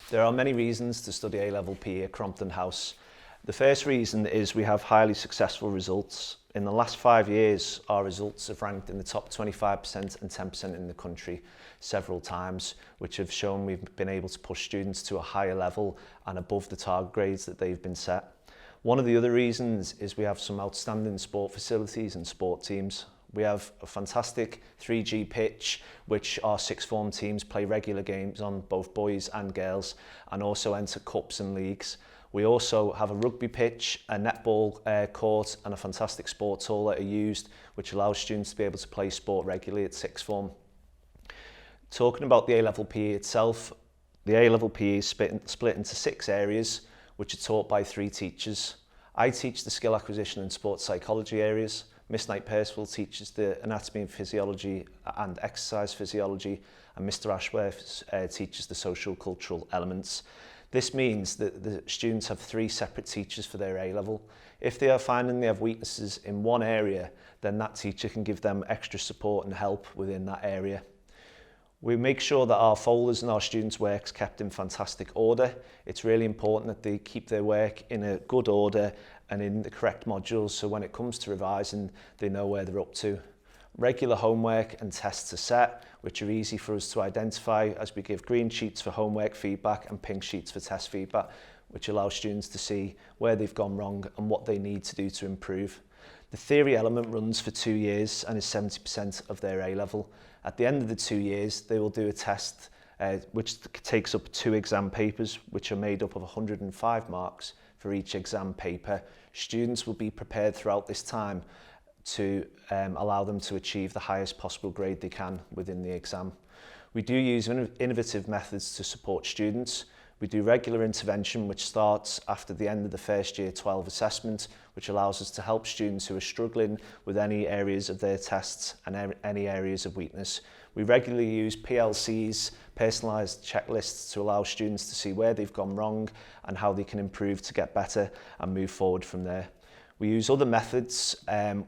There are many reasons to study A-level PE at Crompton House. The first reason is we have highly successful results. In the last 5 years, our results have ranked in the top 25% and 10% in the country several times, which have shown we've been able to push students to a higher level and above the target grades that they've been set. One of the other reasons is we have some outstanding sport facilities and sport teams. We have a fantastic 3G pitch, which our sixth form teams play regular games on, both boys and girls, and also enter cups and leagues. We also have a rugby pitch, a netball court, and a fantastic sports hall that are used, which allows students to be able to play sport regularly at sixth form. Talking about the A-level PE itself, the A-level PE is split into 6 areas, which are taught by 3 teachers. I teach the skill acquisition and sports psychology areas. Miss Knight-Percival teaches the anatomy and physiology and exercise physiology, and Mr Ashworth teaches the social cultural elements. This means that the students have 3 separate teachers for their A-level. If they are finding they have weaknesses in one area, then that teacher can give them extra support and help within that area. We make sure that our folders and our students' work's kept in fantastic order. It's really important that they keep their work in a good order and in the correct modules, so when it comes to revising, they know where they're up to. Regular homework and tests are set, which are easy for us to identify as we give green sheets for homework feedback and pink sheets for test feedback, which allows students to see where they've gone wrong and what they need to do to improve. The theory element runs for 2 years and is 70% of their A-level. At the end of the 2 years, they will do a test which takes up 2 exam papers, which are made up of 105 marks for each exam paper. Students will be prepared throughout this time to allow them to achieve the highest possible grade they can within the exam. We do use innovative methods to support students. We do regular intervention, which starts after the end of the first year 12 assessment, which allows us to help students who are struggling with any areas of their tests and any areas of weakness. We regularly use PLCs, personalised checklists, to allow students to see where they've gone wrong and how they can improve to get better and move forward from there. We use other methods.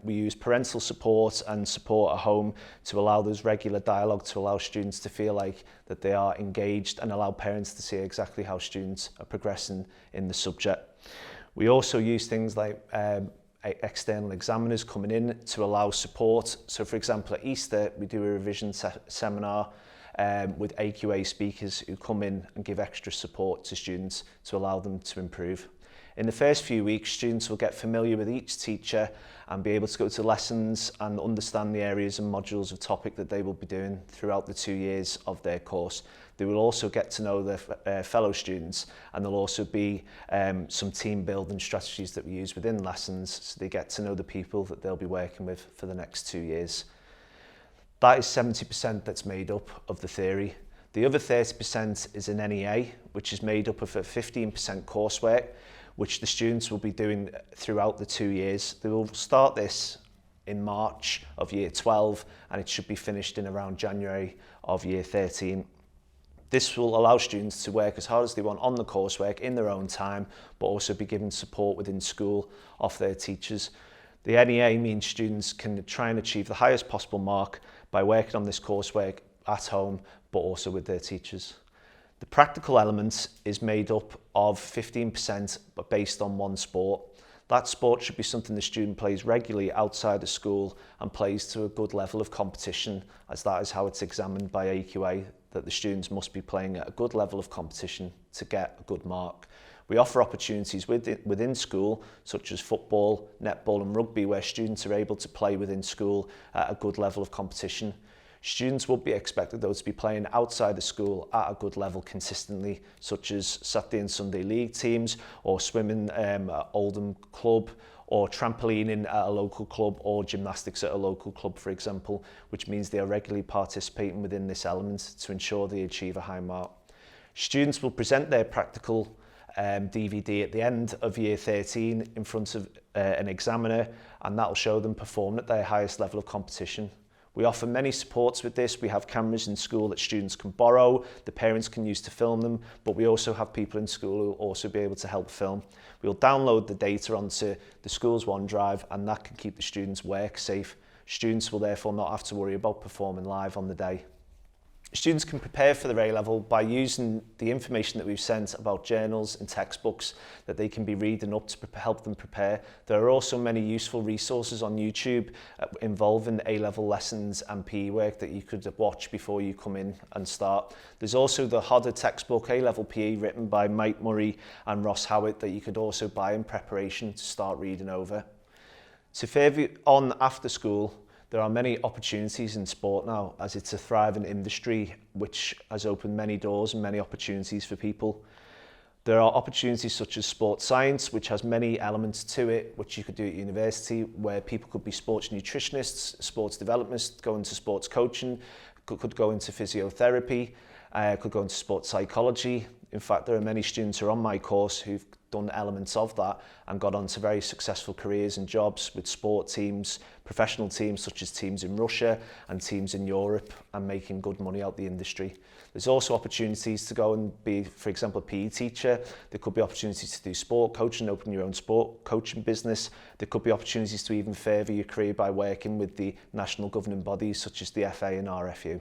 We use parental support and support at home to allow those regular dialogue, to allow students to feel like that they are engaged and allow parents to see exactly how students are progressing in the subject. We also use things like external examiners coming in to allow support. So for example, at Easter, we do a revision seminar with AQA speakers who come in and give extra support to students to allow them to improve. In the first few weeks, students will get familiar with each teacher and be able to go to lessons and understand the areas and modules of topic that they will be doing throughout the 2 years of their course. They will also get to know their fellow students, and there'll also be some team building strategies that we use within lessons, so they get to know the people that they'll be working with for the next 2 years. That is 70% that's made up of the theory. The other 30% is an NEA, which is made up of a 15% coursework, which the students will be doing throughout the 2 years. They will start this in March of year 12, and it should be finished in around January of year 13. This will allow students to work as hard as they want on the coursework in their own time, but also be given support within school off their teachers. The NEA means students can try and achieve the highest possible mark by working on this coursework at home, but also with their teachers. The practical element is made up of 15% but based on one sport. That sport should be something the student plays regularly outside of school and plays to a good level of competition, as that is how it's examined by AQA, that the students must be playing at a good level of competition to get a good mark. We offer opportunities within school, such as football, netball and rugby, where students are able to play within school at a good level of competition. Students would be expected though to be playing outside the school at a good level consistently, such as Saturday and Sunday league teams, or swimming at Oldham Club, or trampolining at a local club, or gymnastics at a local club, for example, which means they are regularly participating within this element to ensure they achieve a high mark. Students will present their practical DVD at the end of year 13 in front of an examiner, and that will show them performing at their highest level of competition. We offer many supports with this. We have cameras in school that students can borrow, the parents can use to film them, but we also have people in school who will also be able to help film. We'll download the data onto the school's OneDrive, and that can keep the students' work safe. Students will therefore not have to worry about performing live on the day. Students can prepare for their A-level by using the information that we've sent about journals and textbooks that they can be reading up to help them prepare. There are also many useful resources on YouTube involving A-level lessons and PE work that you could watch before you come in and start. There's also the Hodder textbook A-level PE written by Mike Murray and Ross Howitt that you could also buy in preparation to start reading over. To further on after school, there are many opportunities in sport now, as it's a thriving industry which has opened many doors and many opportunities for people. There are opportunities such as sports science, which has many elements to it, which you could do at university, where people could be sports nutritionists, sports developments, go into sports coaching, could go into physiotherapy, could go into sports psychology. In fact, there are many students who are on my course who've done elements of that and got on to very successful careers and jobs with sport teams, professional teams such as teams in Russia and teams in Europe, and making good money out the industry. There's also opportunities to go and be, for example, a PE teacher. There could be opportunities to do sport coaching, open your own sport coaching business. There could be opportunities to even further your career by working with the national governing bodies such as the FA and RFU.